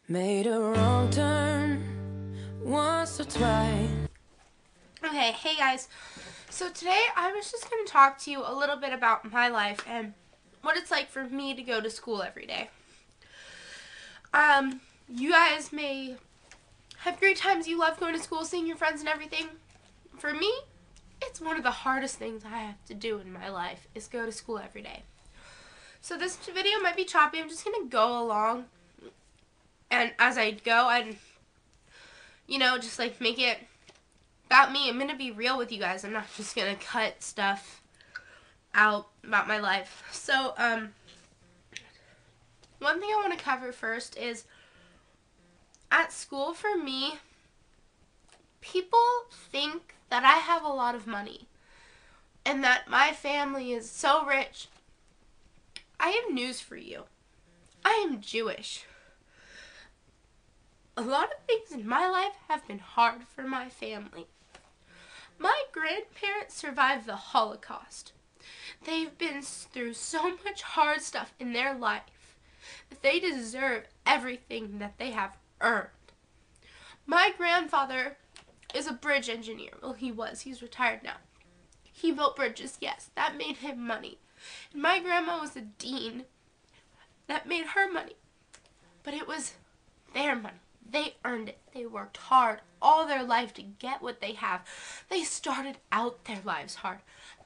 Made a wrong turn once or twice. Okay, hey guys. So today I was just going to talk to you a little bit about my life and what it's like for me to go to school every day. You guys may have great times. You love going to school, seeing your friends and everything. For me, it's one of the hardest things I have to do in my life is go to school every day. So this video might be choppy. I'm just going to go along. And as I go, and just like make it about me. I'm going to be real with you guys. I'm not just going to cut stuff out about my life. So, one thing I want to cover first is at school for me, people think that I have a lot of money and that my family is so rich. I have news for you. I am Jewish. A lot of things in my life have been hard for my family. My grandparents survived the Holocaust. They've been through so much hard stuff in their life that they deserve everything that they have earned. My grandfather is a bridge engineer. Well, he was. He's retired now. He built bridges, yes. That made him money. And my grandma was a dean. That made her money. But it was their money. They earned it. They worked hard all their life to get what they have. They started out their lives hard.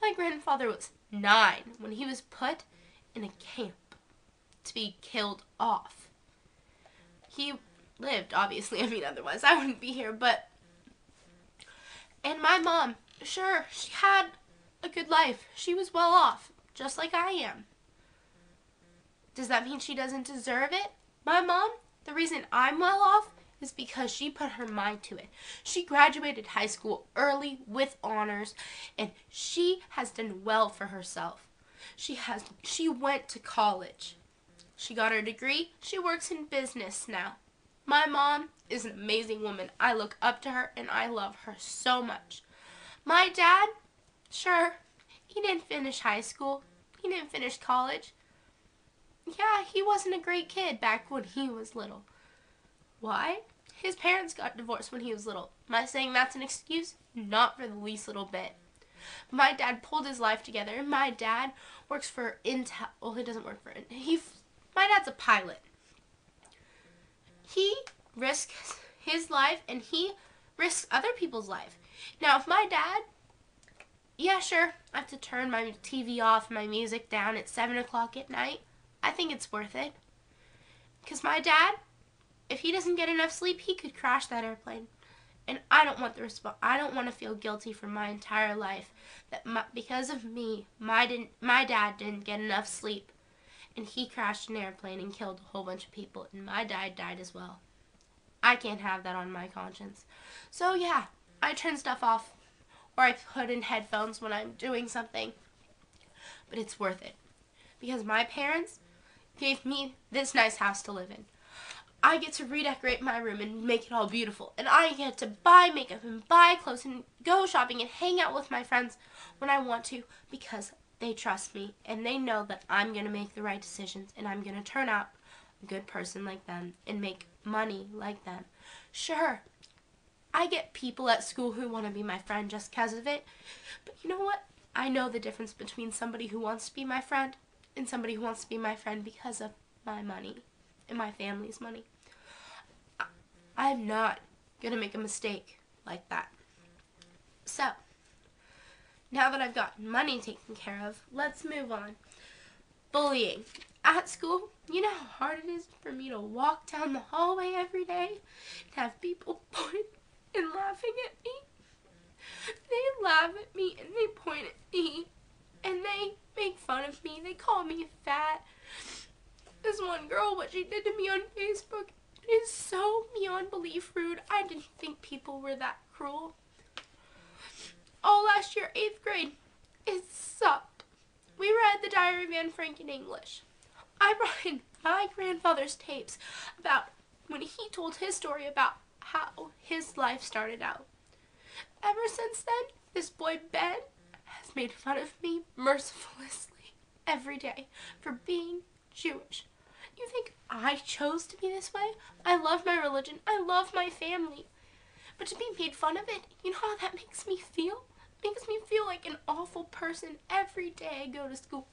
My grandfather was 9 when he was put in a camp to be killed off. He lived, obviously. Otherwise I wouldn't be here. And my mom, sure, she had a good life. She was well off, just like I am. Does that mean she doesn't deserve it? My mom, the reason I'm well off is because she put her mind to it. She graduated high school early with honors, and she has done well for herself. She went to college. She got her degree. She works in business now. My mom is an amazing woman. I look up to her, and I love her so much. My dad, sure, he didn't finish high school. He didn't finish college. Yeah, he wasn't a great kid back when he was little. Why? His parents got divorced when he was little. Am I saying that's an excuse? Not for the least little bit. My dad pulled his life together, and my dad works for Intel. Well, he doesn't work for Intel. My dad's a pilot. He risks his life, and he risks other people's life. Now, if my dad, yeah, sure, I have to turn my TV off, my music down at 7 o'clock at night, I think it's worth it. Because my dad, if he doesn't get enough sleep, he could crash that airplane. And I don't want I don't want to feel guilty for my entire life that because of me, my dad didn't get enough sleep, and he crashed an airplane and killed a whole bunch of people, and my dad died as well. I can't have that on my conscience. So yeah, I turn stuff off, or I put in headphones when I'm doing something. But it's worth it, because my parents gave me this nice house to live in. I get to redecorate my room and make it all beautiful. And I get to buy makeup and buy clothes and go shopping and hang out with my friends when I want to, because they trust me and they know that I'm going to make the right decisions and I'm going to turn out a good person like them and make money like them. Sure, I get people at school who want to be my friend just because of it. But you know what? I know the difference between somebody who wants to be my friend and somebody who wants to be my friend because of my money and my family's money. I'm not going to make a mistake like that. So, now that I've got money taken care of, let's move on. Bullying. At school, you know how hard it is for me to walk down the hallway every day and have people point and laughing at me? They laugh at me and they point at me and they make fun of me. They call me fat. This one girl, what she did to me on Facebook is so beyond belief rude. I didn't think people were that cruel. All last year, 8th grade, it sucked. We read the Diary of Anne Frank in English. I brought in my grandfather's tapes about when he told his story about how his life started out. Ever since then, this boy Ben has made fun of me mercilessly every day for being Jewish. You think I chose to be this way? I love my religion. I love my family. But to be made fun of it, you know how that makes me feel? It makes me feel like an awful person every day I go to school.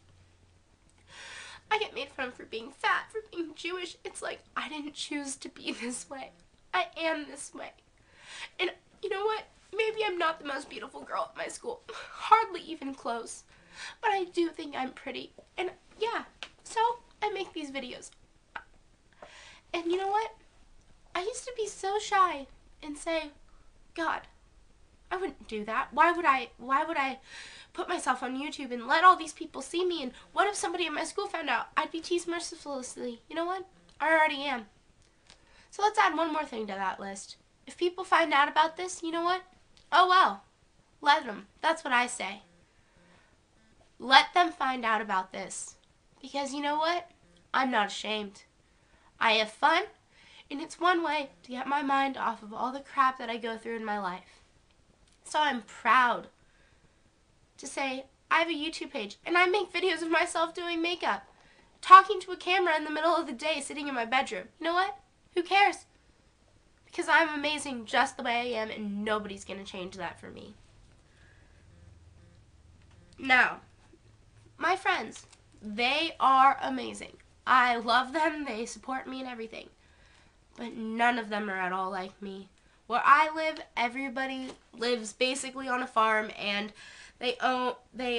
I get made fun of for being fat, for being Jewish. It's like I didn't choose to be this way. I am this way. And you know what? Maybe I'm not the most beautiful girl at my school. Hardly even close. But I do think I'm pretty. And yeah, so I make these videos. And you know what? I used to be so shy and say, God, I wouldn't do that. Why would I put myself on YouTube and let all these people see me? And what if somebody at my school found out? I'd be teased mercilessly. You know what? I already am. So let's add one more thing to that list. If people find out about this, you know what? Oh well. Let them. That's what I say. Let them find out about this. Because you know what? I'm not ashamed. I have fun, and it's one way to get my mind off of all the crap that I go through in my life. So I'm proud to say I have a YouTube page, and I make videos of myself doing makeup, talking to a camera in the middle of the day, sitting in my bedroom. You know what? Who cares? Because I'm amazing just the way I am, and nobody's going to change that for me. Now, my friends, they are amazing. I love them. They support me and everything. But none of them are at all like me. Where I live, everybody lives basically on a farm, and they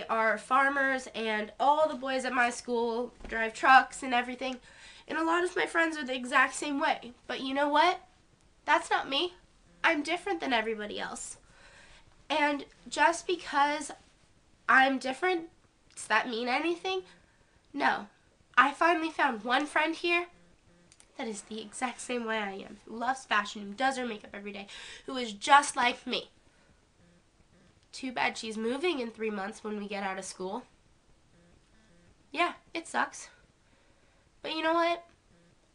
are farmers, and all the boys at my school drive trucks and everything. And a lot of my friends are the exact same way. But you know what? That's not me. I'm different than everybody else. And just because I'm different, does that mean anything? No. I finally found one friend here that is the exact same way I am, who loves fashion, who does her makeup every day, who is just like me. Too bad she's moving in 3 months when we get out of school. Yeah, it sucks. But you know what?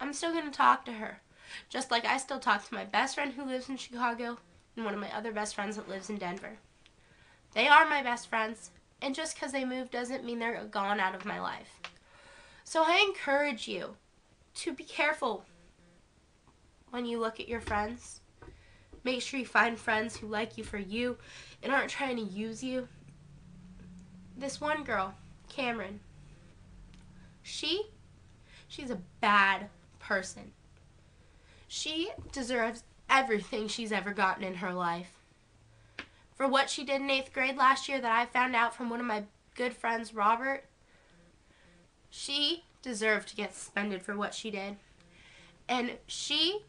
I'm still going to talk to her. Just like I still talk to my best friend who lives in Chicago and one of my other best friends that lives in Denver. They are my best friends, and just because they moved doesn't mean they're gone out of my life. So I encourage you to be careful when you look at your friends. Make sure you find friends who like you for you and aren't trying to use you. This one girl, Cameron, she's a bad person. She deserves everything she's ever gotten in her life. For what she did in 8th grade last year that I found out from one of my good friends, Robert, she deserved to get suspended for what she did. And she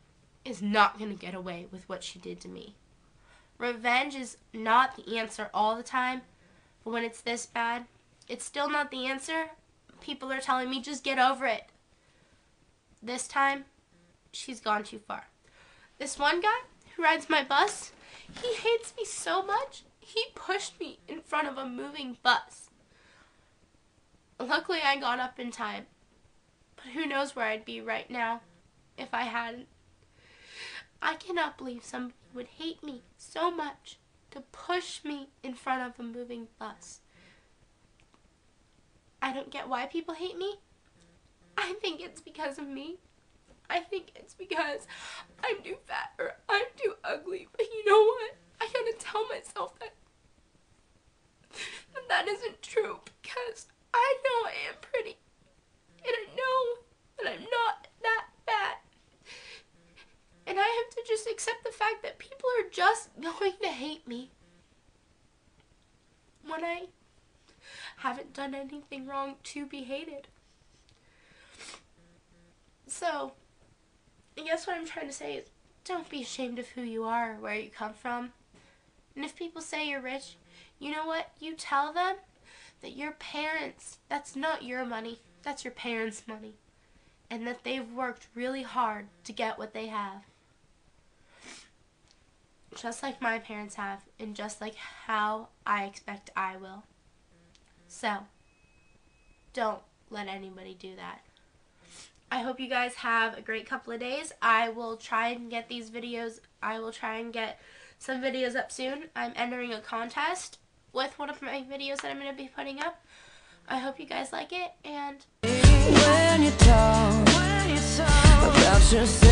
is not going to get away with what she did to me. Revenge is not the answer all the time, but when it's this bad, it's still not the answer. People are telling me, just get over it. This time, she's gone too far. This one guy who rides my bus, he hates me so much, he pushed me in front of a moving bus. Luckily, I got up in time, but who knows where I'd be right now if I hadn't. I cannot believe somebody would hate me so much to push me in front of a moving bus. I don't get why people hate me. I think it's because of me. I think it's because I'm too fat or I'm too ugly. But you know what? I gotta tell myself that that isn't true, because I know I am pretty. And I know that I'm not that bad. And I have to just accept the fact that people are just going to hate me when I haven't done anything wrong to be hated. So, I guess what I'm trying to say is, don't be ashamed of who you are or where you come from. And if people say you're rich, you know what? You tell them that your parents, that's not your money, that's your parents' money. And that they've worked really hard to get what they have. Just like my parents have, and just like how I expect I will. So, don't let anybody do that. I hope you guys have a great couple of days. I will try and get these videos. I will try and get some videos up soon. I'm entering a contest with one of my videos that I'm going to be putting up. I hope you guys like it, and when you talk about yourself.